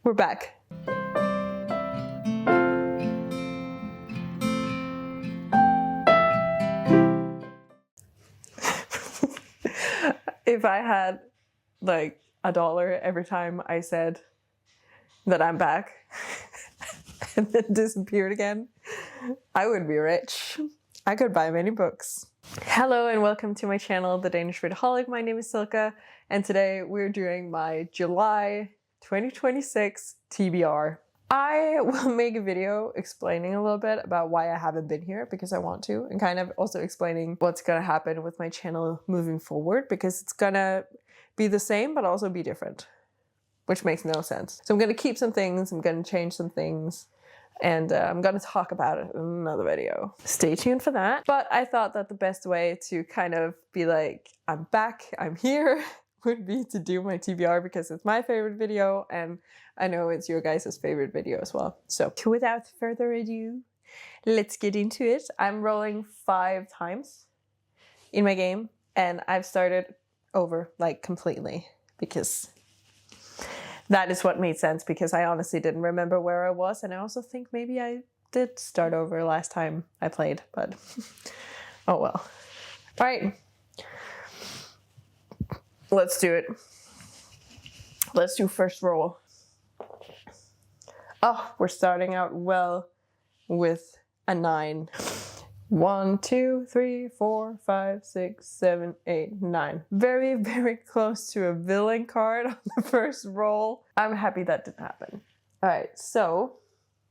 We're back. If I had like $1 every time I said that I'm back and then disappeared again, I would be rich. I could buy many books. Hello and welcome to my channel, The Danish Readaholic. My name is Silke and today we're doing my July 2026 TBR. I will make a video explaining a little bit about why I haven't been here because I want to, and kind of also explaining what's gonna happen with my channel moving forward because it's gonna be the same but also be different, which makes no sense. So I'm gonna keep some things, I'm gonna change some things, and I'm gonna talk about it in another video. Stay tuned for that. But I thought that the best way to kind of be like, I'm back, I'm here, would be to do my TBR because it's my favorite video and I know it's your guys' favorite video as well. So without further ado, let's get into it. I'm rolling 5 times in my game and I've started over like completely because that is what made sense, because I honestly didn't remember where I was, and I also think maybe I did start over last time I played, but oh well. All right, let's do it. Let's do first roll. Oh, we're starting out well with a 9. 1, 2, 3, 4, 5, 6, 7, 8, 9. Very, very close to a villain card on the first roll. I'm happy that didn't happen. All right, so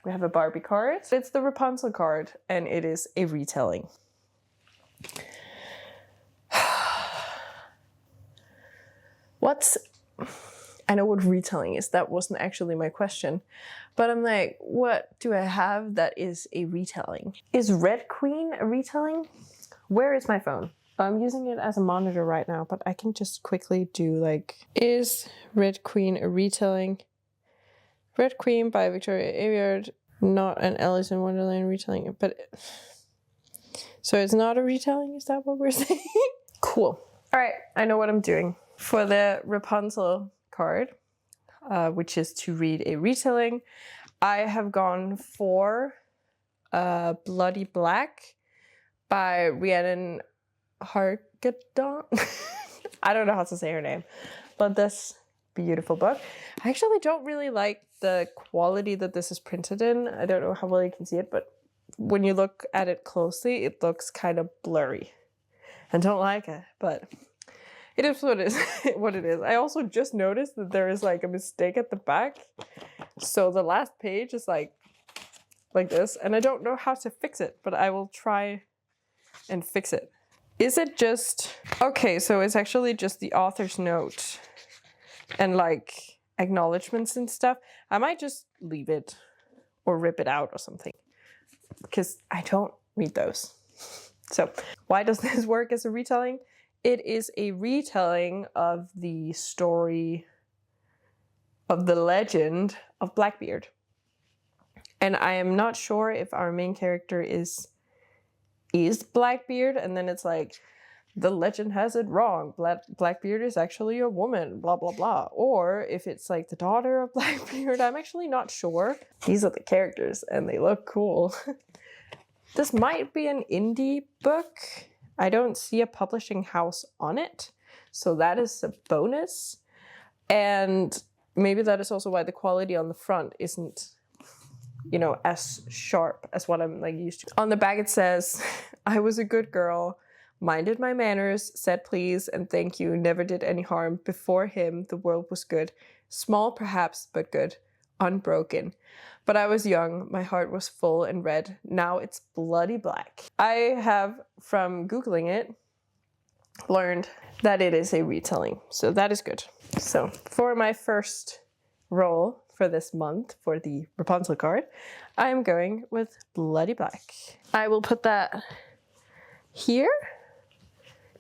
we have a Barbie card. It's the Rapunzel card, and it is a retelling. I know what retelling is. That wasn't actually my question. But I'm like, what do I have that is a retelling? Is Red Queen a retelling? Where is my phone? I'm using it as a monitor right now, but I can just quickly do like, is Red Queen a retelling? Red Queen by Victoria Aveyard, not an Alice in Wonderland retelling, but so it's not a retelling? Is that what we're saying? Cool. All right, I know what I'm doing. For the Rapunzel card, which is to read a retelling, I have gone for Bloody Black by Rhiannon Hargadon. I don't know how to say her name, but this beautiful book. I actually don't really like the quality that this is printed in. I don't know how well you can see it, but when you look at it closely, it looks kind of blurry. I don't like it, but it is what it is. What it is. I also just noticed that there is like a mistake at the back. So the last page is like this, and I don't know how to fix it, but I will try and fix it. Is it just... Okay, so it's actually just the author's note and like acknowledgements and stuff. I might just leave it or rip it out or something because I don't read those. So why does this work as a retelling? It is a retelling of the story of the legend of Blackbeard. And I am not sure if our main character is Blackbeard, and then it's like, the legend has it wrong. Blackbeard is actually a woman, blah, blah, blah. Or if it's like the daughter of Blackbeard, I'm actually not sure. These are the characters and they look cool. This might be an indie book. I don't see a publishing house on it, so that is a bonus. And maybe that is also why the quality on the front isn't, you know, as sharp as what I'm like used to. On the back it says, I was a good girl, minded my manners, said please and thank you, never did any harm. Before him the world was good, small perhaps, but good, unbroken. But I was young, my heart was full and red, now it's bloody black. I have, from Googling it, learned that it is a retelling, so that is good. So for my first roll for this month for the Rapunzel card, I am going with Bloody Black. I will put that here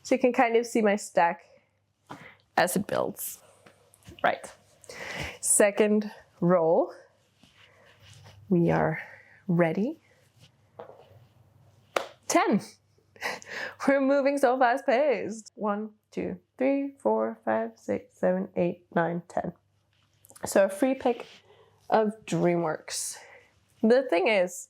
so you can kind of see my stack as it builds. Right. Second roll. We are ready. 10. We're moving so fast paced. 1, 2, 3, 4, 5, 6, 7, 8, 9, 10. So a free pick of DreamWorks. The thing is,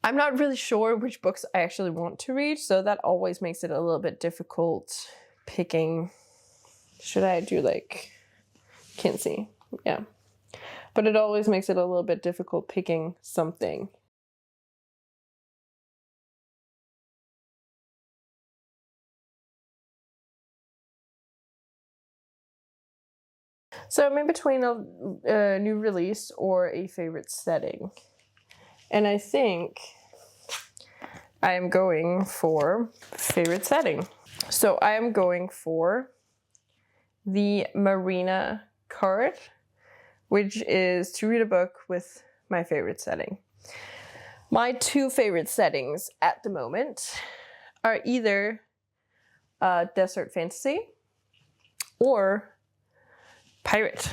I'm not really sure which books I actually want to read, so that always makes it a little bit difficult picking. Should I do like Kinsey? Yeah. But it always makes it a little bit difficult picking something. So I'm in between a new release or a favorite setting. And I think I am going for favorite setting. So I am going for the Marina card, which is to read a book with my favorite setting. My two favorite settings at the moment are either desert fantasy or pirate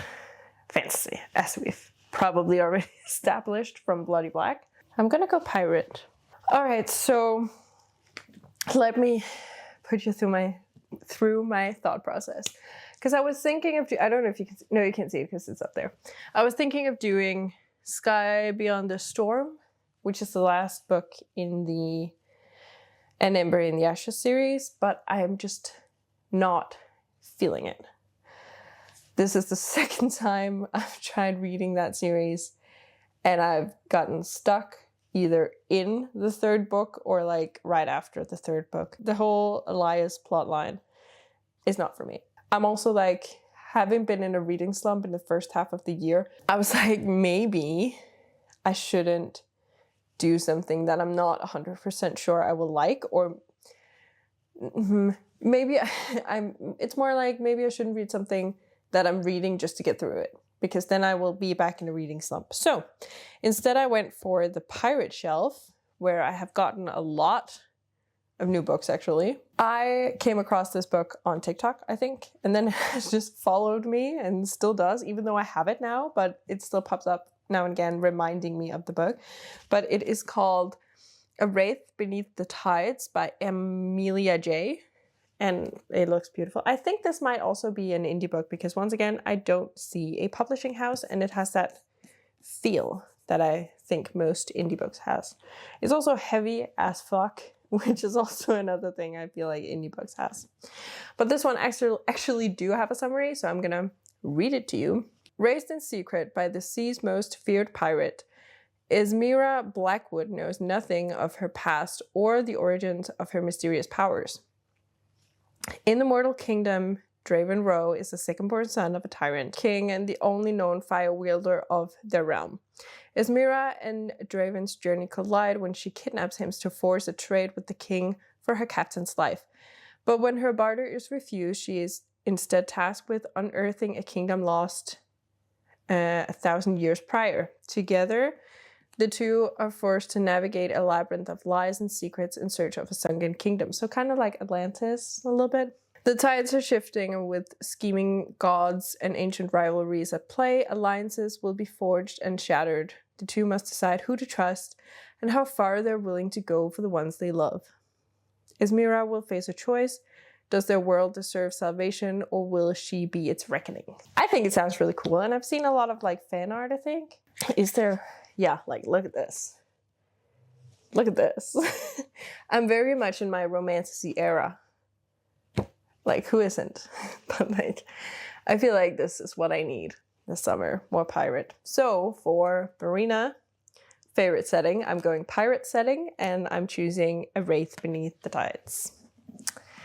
fantasy, as we've probably already established from Bloody Black. I'm gonna go pirate. All right, so let me put you through my thought process. Because I was thinking of, I don't know if you can, no, you can't see it because it's up there. I was thinking of doing Sky Beyond the Storm, which is the last book in the An Ember in the Ashes series, but I am just not feeling it. This is the second time I've tried reading that series, and I've gotten stuck either in the third book or like right after the third book. The whole Elias plotline is not for me. I'm also like, having been in a reading slump in the first half of the year, I was like, maybe I shouldn't do something that I'm not 100% sure I will like, or maybe it's more like maybe I shouldn't read something that I'm reading just to get through it, because then I will be back in a reading slump. So instead I went for the pirate shelf, where I have gotten a lot of new books actually. I came across this book on TikTok, I think, and then it has just followed me and still does, even though I have it now, but it still pops up now and again reminding me of the book. But it is called A Wraith Beneath the Tides by Amelia J. And it looks beautiful. I think this might also be an indie book because, once again, I don't see a publishing house, and it has that feel that I think most indie books has. It's also heavy as fuck, which is also another thing I feel like indie books has. But this one actually do have a summary, so I'm gonna read it to you. Raised in secret by the sea's most feared pirate, Esmira Blackwood knows nothing of her past or the origins of her mysterious powers. In the mortal kingdom, Draven Roe is the second-born son of a tyrant king and the only known fire wielder of their realm. Esmira and Draven's journey collide when she kidnaps him to force a trade with the king for her captain's life. But when her barter is refused, she is instead tasked with unearthing a kingdom lost 1,000 years prior. Together, the two are forced to navigate a labyrinth of lies and secrets in search of a sunken kingdom. So kind of like Atlantis a little bit. The tides are shifting, and with scheming gods and ancient rivalries at play, alliances will be forged and shattered. The two must decide who to trust and how far they're willing to go for the ones they love. Esmira will face a choice. Does their world deserve salvation, or will she be its reckoning? I think it sounds really cool, and I've seen a lot of like fan art, I think. Is there... Yeah, like, look at this. Look at this. I'm very much in my romantasy era. Like, who isn't? But like, I feel like this is what I need this summer. More pirate. So for Marina, favorite setting, I'm going pirate setting, and I'm choosing A Wraith Beneath the Tides.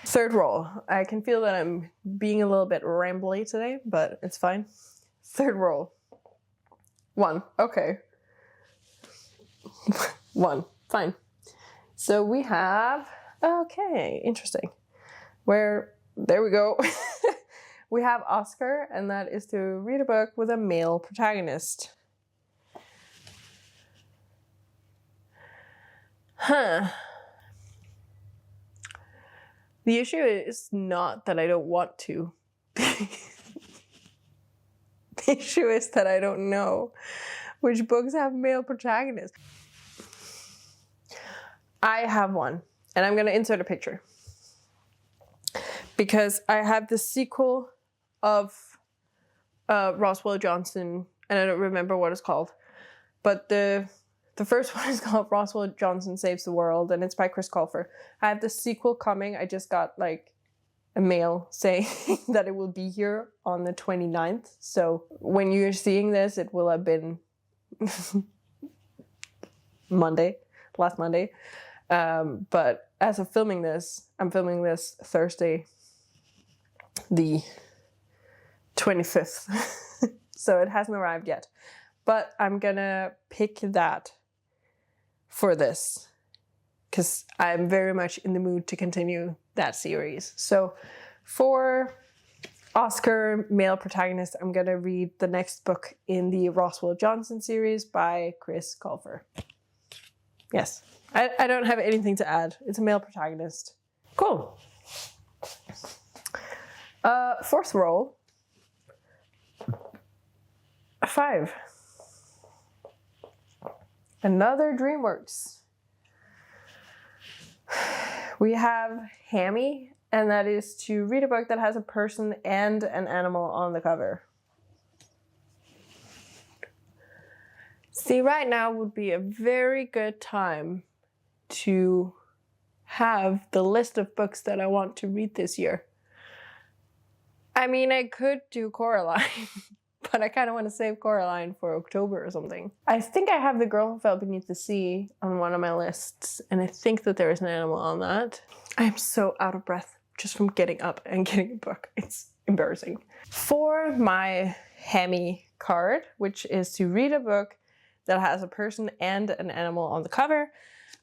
Third roll. I can feel that I'm being a little bit rambly today, but it's fine. Third roll. 1. Okay. 1. Fine. So we have, okay, interesting. There we go. We have Oscar, and that is to read a book with a male protagonist. Huh. The issue is not that I don't want to. The issue is that I don't know which books have male protagonists. I have one. And I'm going to insert a picture. Because I have the sequel of Roswell Johnson, and I don't remember what it's called. But the first one is called Roswell Johnson Saves the World, and it's by Chris Colfer. I have the sequel coming. I just got like a mail saying that it will be here on the 29th. So when you're seeing this, it will have been last Monday. But as of filming this, I'm filming this Thursday, the 25th. So it hasn't arrived yet. But I'm gonna pick that for this because I'm very much in the mood to continue that series. So for Oscar male protagonist, I'm gonna read the next book in the Roswell Johnson series by Chris Colfer. Yes, I don't have anything to add. It's a male protagonist. Cool. Fourth roll. 5. Another DreamWorks. We have Hammy, and that is to read a book that has a person and an animal on the cover. See, right now would be a very good time to have the list of books that I want to read this year. I mean, I could do Coraline, but I kind of want to save Coraline for October or something. I think I have The Girl Who Fell Beneath the Sea on one of my lists, and I think that there is an animal on that. I am so out of breath just from getting up and getting a book. It's embarrassing. For my Hammy card, which is to read a book that has a person and an animal on the cover,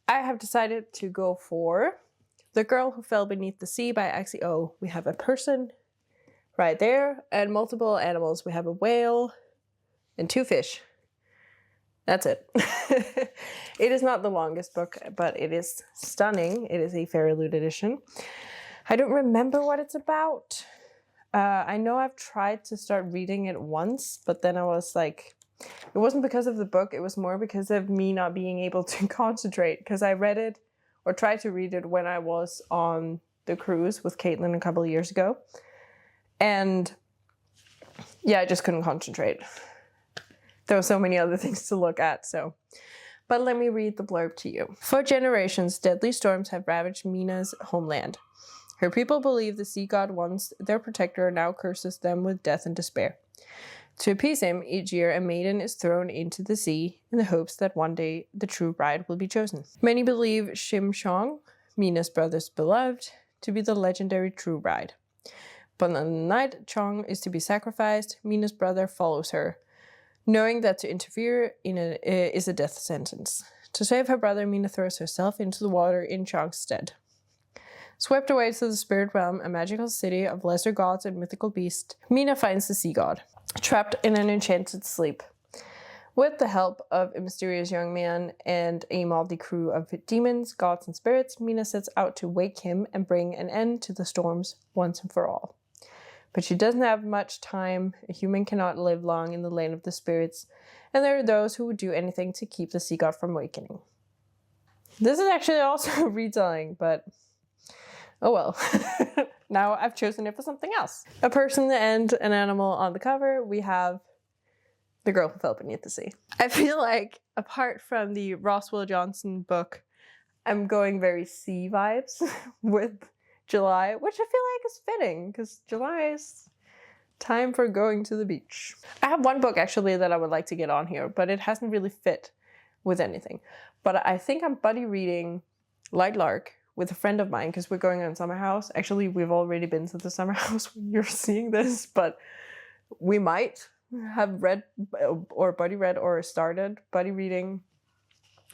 I have decided to go for The Girl Who Fell Beneath the Sea by Axie O. We have a person right there and multiple animals. We have a whale and 2 fish. That's it. It is not the longest book, but it is stunning. It is a Fairy Loot edition. I don't remember what it's about. I know I've tried to start reading it once, but then I was like, it wasn't because of the book, it was more because of me not being able to concentrate, because I read it or tried to read it when I was on the cruise with Caitlin a couple of years ago. And yeah, I just couldn't concentrate. There were so many other things to look at, so. But let me read the blurb to you. For generations, deadly storms have ravaged Mina's homeland. Her people believe the sea god, once their protector, now curses them with death and despair. To appease him, each year a maiden is thrown into the sea in the hopes that one day the true bride will be chosen. Many believe Shim Chong, Mina's brother's beloved, to be the legendary true bride. But on the night Chong is to be sacrificed, Mina's brother follows her, knowing that to interfere is a death sentence. To save her brother, Mina throws herself into the water in Chong's stead. Swept away to the spirit realm, a magical city of lesser gods and mythical beasts, Mina finds the sea god, trapped in an enchanted sleep. With the help of a mysterious young man and a motley crew of demons, gods, and spirits, Mina sets out to wake him and bring an end to the storms once and for all. But she doesn't have much time. A human cannot live long in the land of the spirits, and there are those who would do anything to keep the sea god from awakening. This is actually also a retelling, but oh well. Now I've chosen it for something else. A person and an animal on the cover. We have The Girl Who Fell Beneath the Sea. I feel like, apart from the Roswell Johnson book, I'm going very sea vibes with July, which I feel like is fitting, because July is time for going to the beach. I have one book actually that I would like to get on here, but it hasn't really fit with anything. But I think I'm buddy reading Light Lark with a friend of mine, because we're going on summer house. Actually, we've already been to the summer house when you're seeing this, but we might have read or buddy read or started buddy reading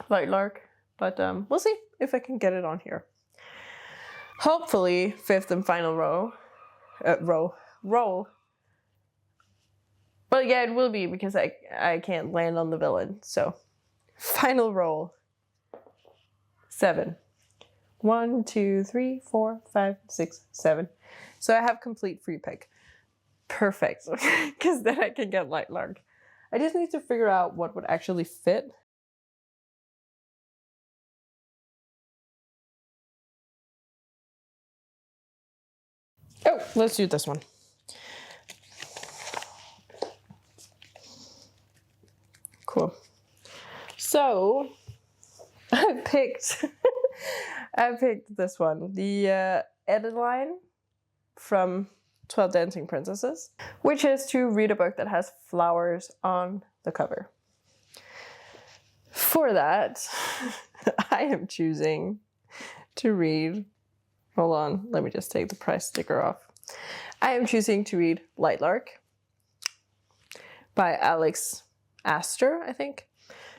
Light Lark, but we'll see if I can get it on here. Hopefully, fifth and final roll. Well, yeah, it will be, because I can't land on the villain. So, final roll. 7. 1, 2, 3, 4, 5, 6, 7. So I have complete free pick. Perfect. Because then I can get Light Lark. I just need to figure out what would actually fit. Oh, let's do this one. Cool. So I picked this one, the edit line from 12 Dancing Princesses, which is to read a book that has flowers on the cover. For that, I am choosing to read, hold on, let me just take the price sticker off. I am choosing to read Light Lark by Alex Astor, I think.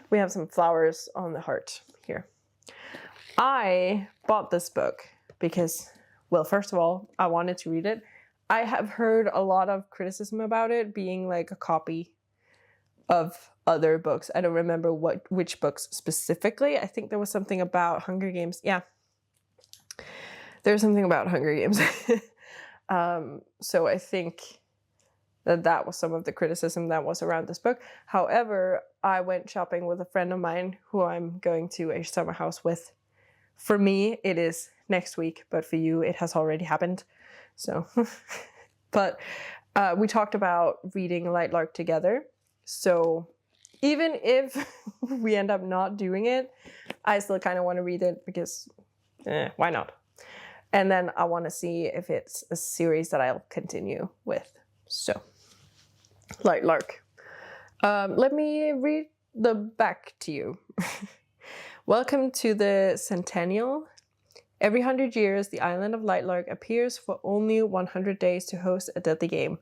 We have some flowers on the heart here. I bought this book because, well, first of all, I wanted to read it. I have heard a lot of criticism about it being like a copy of other books. I don't remember which books specifically. I think there was something about Hunger Games. Yeah, there's something about Hunger Games. So I think that was some of the criticism that was around this book. However, I went shopping with a friend of mine who I'm going to a summer house with. For me, it is next week, but for you, it has already happened. So, but we talked about reading Light Lark together. So even if we end up not doing it, I still kind of want to read it because why not? And then I want to see if it's a series that I'll continue with. So, Light Lark. Let me read the back to you. Welcome to the Centennial. Every 100 years, the island of Light Lark appears for only 100 days to host a deadly game,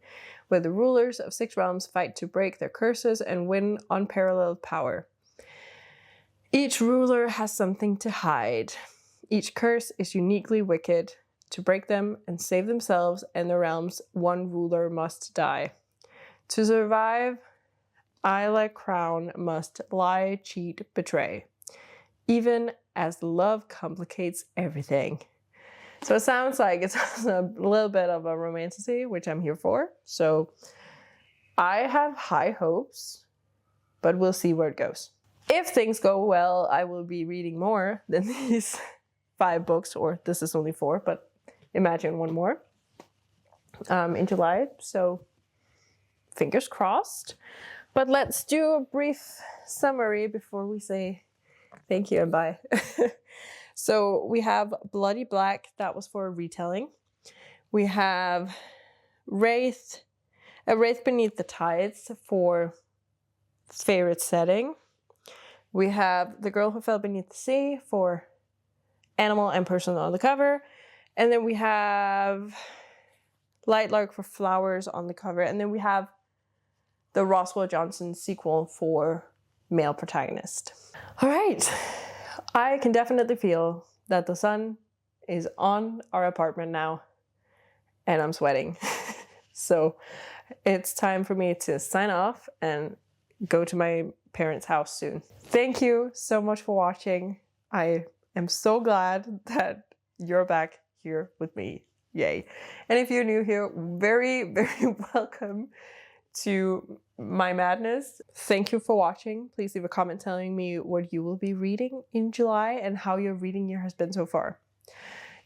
where the rulers of 6 realms fight to break their curses and win unparalleled power. Each ruler has something to hide. Each curse is uniquely wicked. To break them and save themselves and their realms, one ruler must die. To survive, Isla Crown must lie, cheat, betray, even as love complicates everything. So it sounds like it's a little bit of a romantasy, which I'm here for. So I have high hopes, but we'll see where it goes. If things go well, I will be reading more than these 5 books, or this is only 4, but imagine one more in July. So fingers crossed. But let's do a brief summary before we say thank you and bye. So we have Bloody Black, that was for a retelling. We have A Wraith Beneath the Tides for favorite setting. We have The Girl Who Fell Beneath the Sea for animal and person on the cover. And then we have Light Lark for flowers on the cover. And then we have the Roswell Johnson sequel for male protagonist. All right. I can definitely feel that the sun is on our apartment now and I'm sweating. So it's time for me to sign off and go to my parents' house soon. Thank you so much for watching. I am so glad that you're back here with me. Yay. And if you're new here, very, very welcome to my madness. Thank you for watching. Please leave a comment telling me what you will be reading in July and how your reading year has been so far.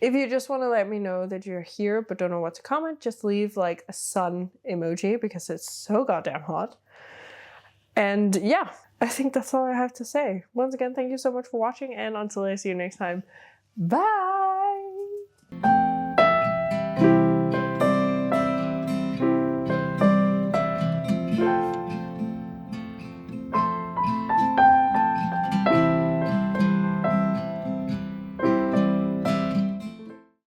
If you just want to let me know that you're here but don't know what to comment, just leave like a sun emoji because it's so goddamn hot. And yeah, I think that's all I have to say. Once again, thank you so much for watching, and until I see you next time, bye!